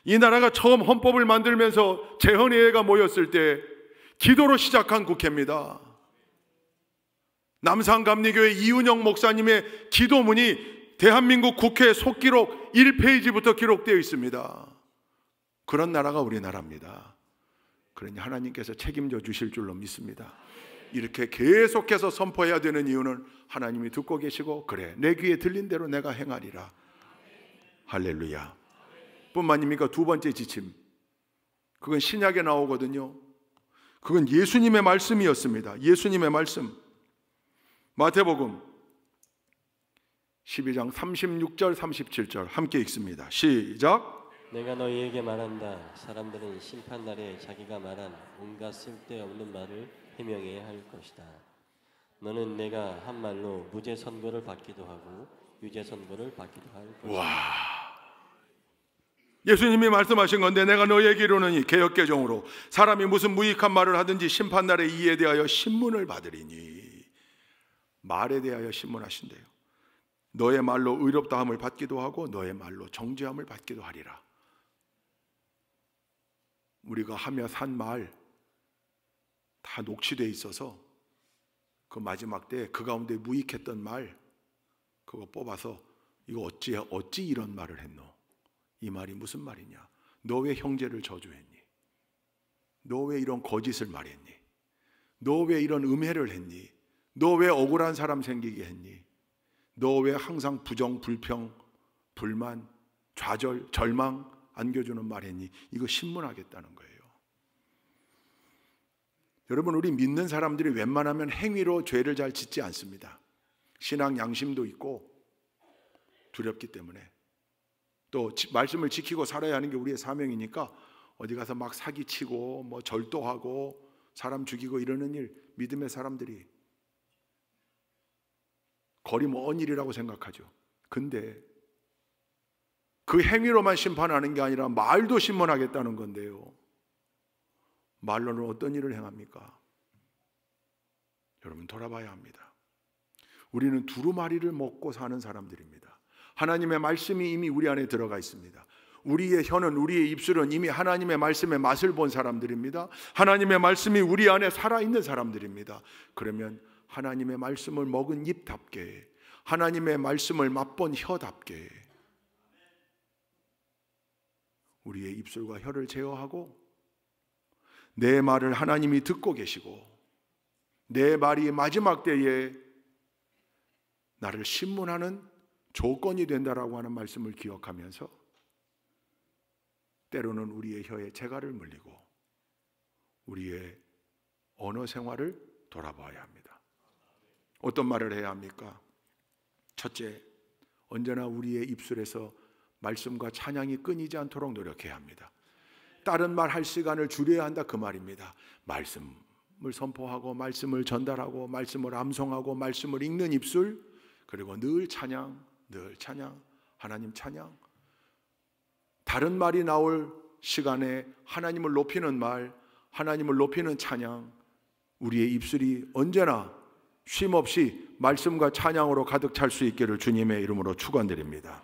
이 나라가 처음 헌법을 만들면서 재헌의회가 모였을 때 기도로 시작한 국회입니다. 남산감리교회 이은영 목사님의 기도문이 대한민국 국회 속기록 1페이지부터 기록되어 있습니다. 그런 나라가 우리나라입니다. 그러니 하나님께서 책임져 주실 줄로 믿습니다. 이렇게 계속해서 선포해야 되는 이유는 하나님이 듣고 계시고 그래 내 귀에 들린 대로 내가 행하리라. 할렐루야. 뿐만입니까? 두 번째 지침, 그건 신약에 나오거든요. 그건 예수님의 말씀이었습니다. 예수님의 말씀. 마태복음 12장 36절 37절 함께 읽습니다. 시작. 내가 너희에게 말한다. 사람들은 심판날에 자기가 말한 온갖 쓸데없는 말을 해명해야 할 것이다. 너는 내가 한 말로 무죄 선고를 받기도 하고 유죄 선고를 받기도 할 것이다. 와, 예수님이 말씀하신 건데 내가 너희에게 이르노니 개역개정으로 사람이 무슨 무익한 말을 하든지 심판날에 이에 대하여 신문을 받으리니. 말에 대하여 신문하신대요. 너의 말로 의롭다함을 받기도 하고 너의 말로 정죄함을 받기도 하리라. 우리가 하며 산 말 다 녹취되어 있어서 그 마지막 때 그 가운데 무익했던 말 그거 뽑아서 이거 어찌 이런 말을 했노? 이 말이 무슨 말이냐? 너 왜 형제를 저주했니? 너 왜 이런 거짓을 말했니? 너 왜 이런 음해를 했니? 너 왜 억울한 사람 생기게 했니? 너 왜 항상 부정, 불평, 불만, 좌절, 절망 안겨주는 말 했니? 이거 신문하겠다는 거예요. 여러분, 우리 믿는 사람들이 웬만하면 행위로 죄를 잘 짓지 않습니다. 신앙 양심도 있고 두렵기 때문에 또 말씀을 지키고 살아야 하는 게 우리의 사명이니까 어디 가서 막 사기치고 뭐 절도하고 사람 죽이고 이러는 일 믿음의 사람들이 거리 먼 일이라고 생각하죠. 근데 그 행위로만 심판하는 게 아니라 말도 신문하겠다는 건데요. 말로는 어떤 일을 행합니까? 여러분 돌아봐야 합니다. 우리는 두루마리를 먹고 사는 사람들입니다. 하나님의 말씀이 이미 우리 안에 들어가 있습니다. 우리의 혀는, 우리의 입술은 이미 하나님의 말씀의 맛을 본 사람들입니다. 하나님의 말씀이 우리 안에 살아있는 사람들입니다. 그러면 하나님의 말씀을 먹은 입답게, 하나님의 말씀을 맛본 혀답게 우리의 입술과 혀를 제어하고 내 말을 하나님이 듣고 계시고 내 말이 마지막 때에 나를 신문하는 조건이 된다라고 하는 말씀을 기억하면서 때로는 우리의 혀에 재갈을 물리고 우리의 언어 생활을 돌아봐야 합니다. 어떤 말을 해야 합니까? 첫째, 언제나 우리의 입술에서 말씀과 찬양이 끊이지 않도록 노력해야 합니다. 다른 말 할 시간을 줄여야 한다 그 말입니다. 말씀을 선포하고 말씀을 전달하고 말씀을 암송하고 말씀을 읽는 입술, 그리고 늘 찬양, 하나님 찬양. 다른 말이 나올 시간에 하나님을 높이는 말, 하나님을 높이는 찬양, 우리의 입술이 언제나 쉼없이 말씀과 찬양으로 가득 찰 수 있기를 주님의 이름으로 축원드립니다.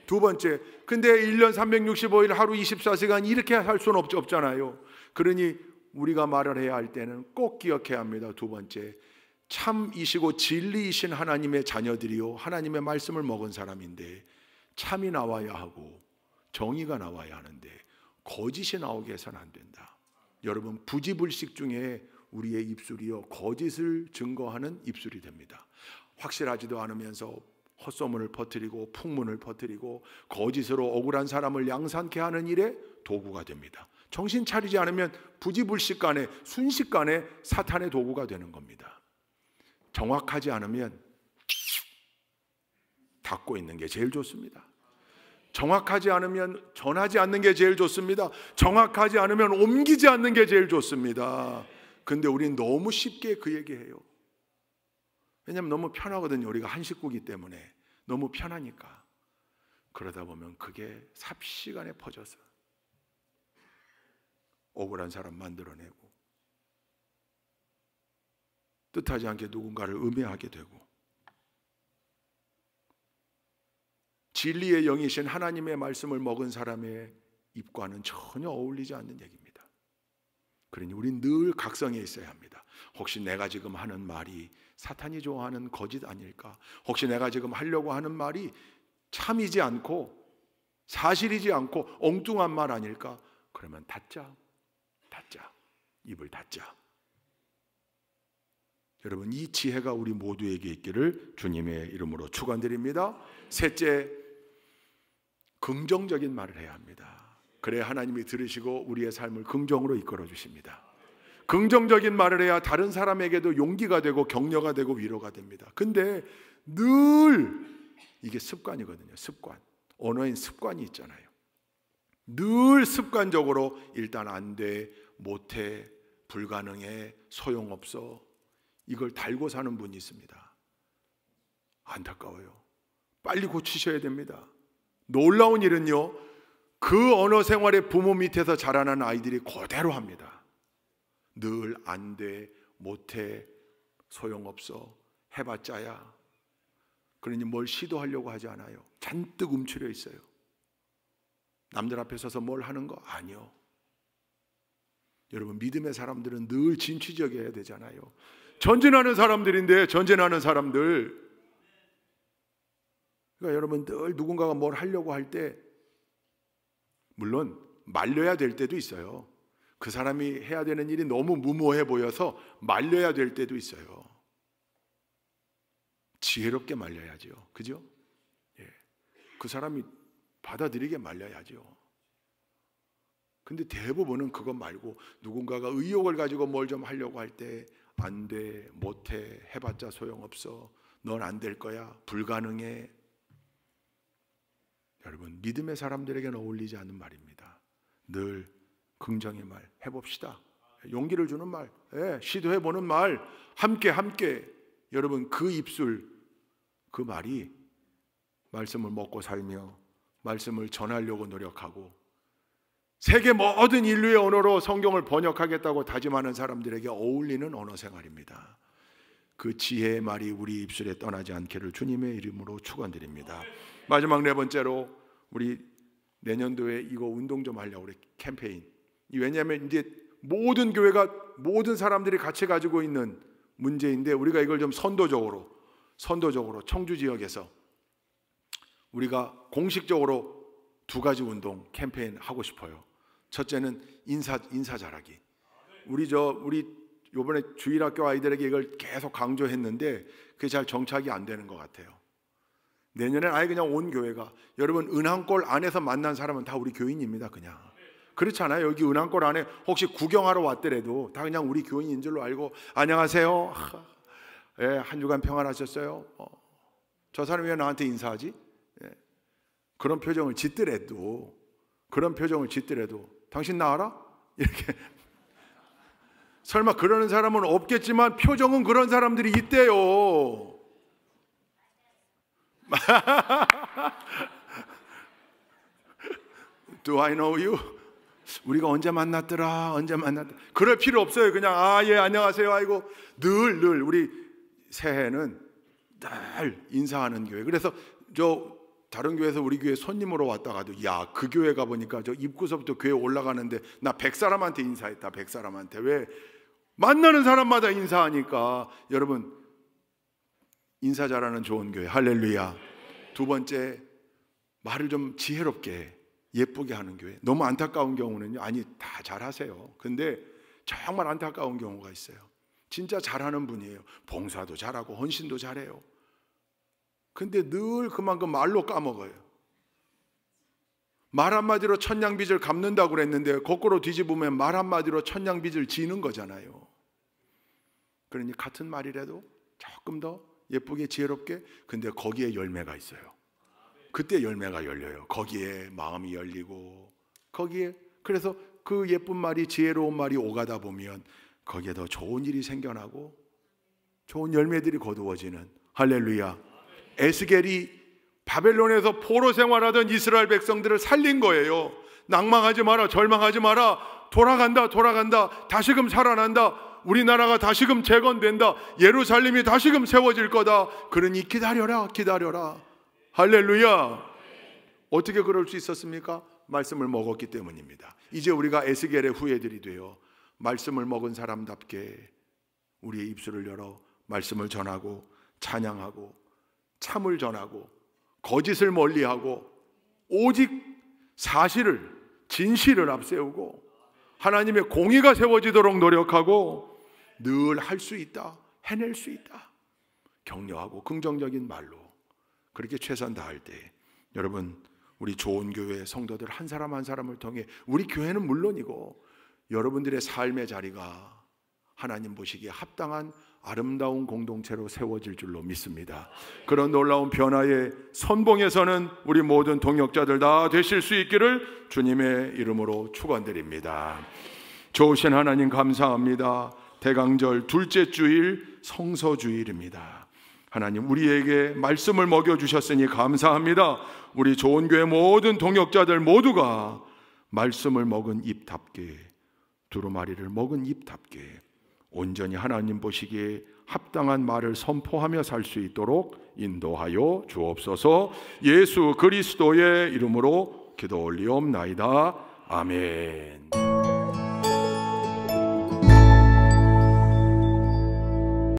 두 번째, 근데 1년 365일 하루 24시간 이렇게 살 수는 없잖아요. 그러니 우리가 말을 해야 할 때는 꼭 기억해야 합니다. 두 번째, 참이시고 진리이신 하나님의 자녀들이요 하나님의 말씀을 먹은 사람인데 참이 나와야 하고 정의가 나와야 하는데 거짓이 나오게 해서는 안 된다. 여러분, 부지불식 중에 우리의 입술이요 거짓을 증거하는 입술이 됩니다. 확실하지도 않으면서 헛소문을 퍼뜨리고 풍문을 퍼뜨리고 거짓으로 억울한 사람을 양산케 하는 일에 도구가 됩니다. 정신 차리지 않으면 부지불식간에 순식간에 사탄의 도구가 되는 겁니다. 정확하지 않으면 닫고 있는 게 제일 좋습니다. 정확하지 않으면 전하지 않는 게 제일 좋습니다. 정확하지 않으면 옮기지 않는 게 제일 좋습니다. 근데 우린 너무 쉽게 그 얘기해요. 왜냐하면 너무 편하거든요. 우리가 한 식구이기 때문에 너무 편하니까. 그러다 보면 그게 삽시간에 퍼져서 억울한 사람 만들어내고 뜻하지 않게 누군가를 음해하게 되고 진리의 영이신 하나님의 말씀을 먹은 사람의 입과는 전혀 어울리지 않는 얘기입니다. 그러니 우린 늘 각성해 있어야 합니다. 혹시 내가 지금 하는 말이 사탄이 좋아하는 거짓 아닐까? 혹시 내가 지금 하려고 하는 말이 참이지 않고 사실이지 않고 엉뚱한 말 아닐까? 그러면 닫자. 입을 닫자. 여러분, 이 지혜가 우리 모두에게 있기를 주님의 이름으로 축원드립니다. 셋째, 긍정적인 말을 해야 합니다. 그래야 하나님이 들으시고 우리의 삶을 긍정으로 이끌어 주십니다. 긍정적인 말을 해야 다른 사람에게도 용기가 되고 격려가 되고 위로가 됩니다. 근데 늘 이게 습관이거든요. 습관. 언어엔 습관이 있잖아요. 늘 습관적으로 일단 안 돼, 못해, 불가능해, 소용없어, 이걸 달고 사는 분이 있습니다. 안타까워요. 빨리 고치셔야 됩니다. 놀라운 일은요, 그 언어 생활의 부모 밑에서 자라난 아이들이 그대로 합니다. 늘 안 돼, 못해, 소용없어, 해봤자야. 그러니 뭘 시도하려고 하지 않아요. 잔뜩 움츠려 있어요. 남들 앞에 서서 뭘 하는 거? 아니요. 여러분, 믿음의 사람들은 늘 진취적이어야 되잖아요. 전진하는 사람들인데, 전진하는 사람들. 그러니까 여러분, 늘 누군가가 뭘 하려고 할 때 물론 말려야 될 때도 있어요. 그 사람이 해야 되는 일이 너무 무모해 보여서 말려야 될 때도 있어요. 지혜롭게 말려야죠. 그죠? 예. 그 사람이 받아들이게 말려야죠. 근데 대부분은 그것 말고 누군가가 의욕을 가지고 뭘 좀 하려고 할 때 안 돼, 못해, 해봤자 소용없어, 넌 안 될 거야, 불가능해. 여러분, 믿음의 사람들에게는 어울리지 않는 말입니다. 늘 긍정의 말, 해봅시다. 용기를 주는 말, 시도해보는 말, 함께. 여러분, 그 입술, 그 말이 말씀을 먹고 살며 말씀을 전하려고 노력하고 세계 모든 인류의 언어로 성경을 번역하겠다고 다짐하는 사람들에게 어울리는 언어 생활입니다. 그 지혜의 말이 우리 입술에 떠나지 않기를 주님의 이름으로 축원드립니다. 마지막 네 번째로, 우리 내년도에 이거 운동 좀 하려고 우리 캠페인. 왜냐하면 이제 모든 교회가, 모든 사람들이 같이 가지고 있는 문제인데 우리가 이걸 좀 선도적으로 청주 지역에서 우리가 공식적으로 두 가지 운동 캠페인 하고 싶어요. 첫째는 인사 잘하기. 우리 요번에 주일학교 아이들에게 이걸 계속 강조했는데 그게 잘 정착이 안 되는 것 같아요. 내년엔 아예 그냥 온 교회가, 여러분, 은항골 안에서 만난 사람은 다 우리 교인입니다. 그냥 그렇잖아요. 여기 은항골 안에 혹시 구경하러 왔더라도 다 그냥 우리 교인인 줄로 알고, 안녕하세요, 한 주간 평안하셨어요? 저 사람이 왜 나한테 인사하지? 그런 표정을 짓더라도 당신 나 알아? 이렇게 설마 그러는 사람은 없겠지만 표정은 그런 사람들이 있대요. Do I know you? 우리가 언제 만났더라? 그럴 필요 없어요. 그냥 예, 안녕하세요. 아이고, 늘 우리 새해는 늘 인사하는 교회. 그래서 다른 교회에서 우리 교회 손님으로 왔다가도, 그 교회 가보니까 저 입구서부터 교회 올라가는데 나 100사람한테 인사했다. 100사람한테. 왜? 만나는 사람마다 인사하니까. 여러분, 인사 잘하는 좋은 교회. 할렐루야. 두 번째, 말을 좀 지혜롭게 예쁘게 하는 교회. 너무 안타까운 경우는요, 아니 다 잘하세요. 근데 정말 안타까운 경우가 있어요. 진짜 잘하는 분이에요. 봉사도 잘하고 헌신도 잘해요. 근데 늘 그만큼 말로 까먹어요. 말 한마디로 천냥빚을 갚는다고 그랬는데 거꾸로 뒤집으면 말 한마디로 천냥빚을 지는 거잖아요. 그러니 같은 말이라도 조금 더 예쁘게 지혜롭게, 근데 거기에 열매가 있어요. 그때 열매가 열려요. 거기에 마음이 열리고, 거기에, 그래서 그 예쁜 말이, 지혜로운 말이 오가다 보면 거기에 더 좋은 일이 생겨나고 좋은 열매들이 거두어지는. 할렐루야. 에스겔이 바벨론에서 포로 생활하던 이스라엘 백성들을 살린 거예요. 낭망하지 마라, 절망하지 마라, 돌아간다, 돌아간다, 다시금 살아난다, 우리나라가 다시금 재건된다, 예루살렘이 다시금 세워질 거다. 그러니 기다려라, 기다려라. 할렐루야. 어떻게 그럴 수 있었습니까? 말씀을 먹었기 때문입니다. 이제 우리가 에스겔의 후예들이 되어 말씀을 먹은 사람답게 우리의 입술을 열어 말씀을 전하고 찬양하고 참을 전하고 거짓을 멀리하고 오직 사실을, 진실을 앞세우고 하나님의 공의가 세워지도록 노력하고 늘 할 수 있다, 해낼 수 있다, 격려하고 긍정적인 말로 그렇게 최선 다할 때, 여러분, 우리 좋은 교회 성도들 한 사람 한 사람을 통해 우리 교회는 물론이고 여러분들의 삶의 자리가 하나님 보시기에 합당한 아름다운 공동체로 세워질 줄로 믿습니다. 그런 놀라운 변화의 선봉에서는 우리 모든 동역자들 다 되실 수 있기를 주님의 이름으로 축원드립니다. 좋으신 하나님 감사합니다. 대강절 둘째 주일 성서주일입니다. 하나님, 우리에게 말씀을 먹여주셨으니 감사합니다. 우리 좋은 교회 모든 동역자들 모두가 말씀을 먹은 입답게, 두루마리를 먹은 입답게 온전히 하나님 보시기에 합당한 말을 선포하며 살 수 있도록 인도하여 주옵소서. 예수 그리스도의 이름으로 기도 올리옵나이다. 아멘.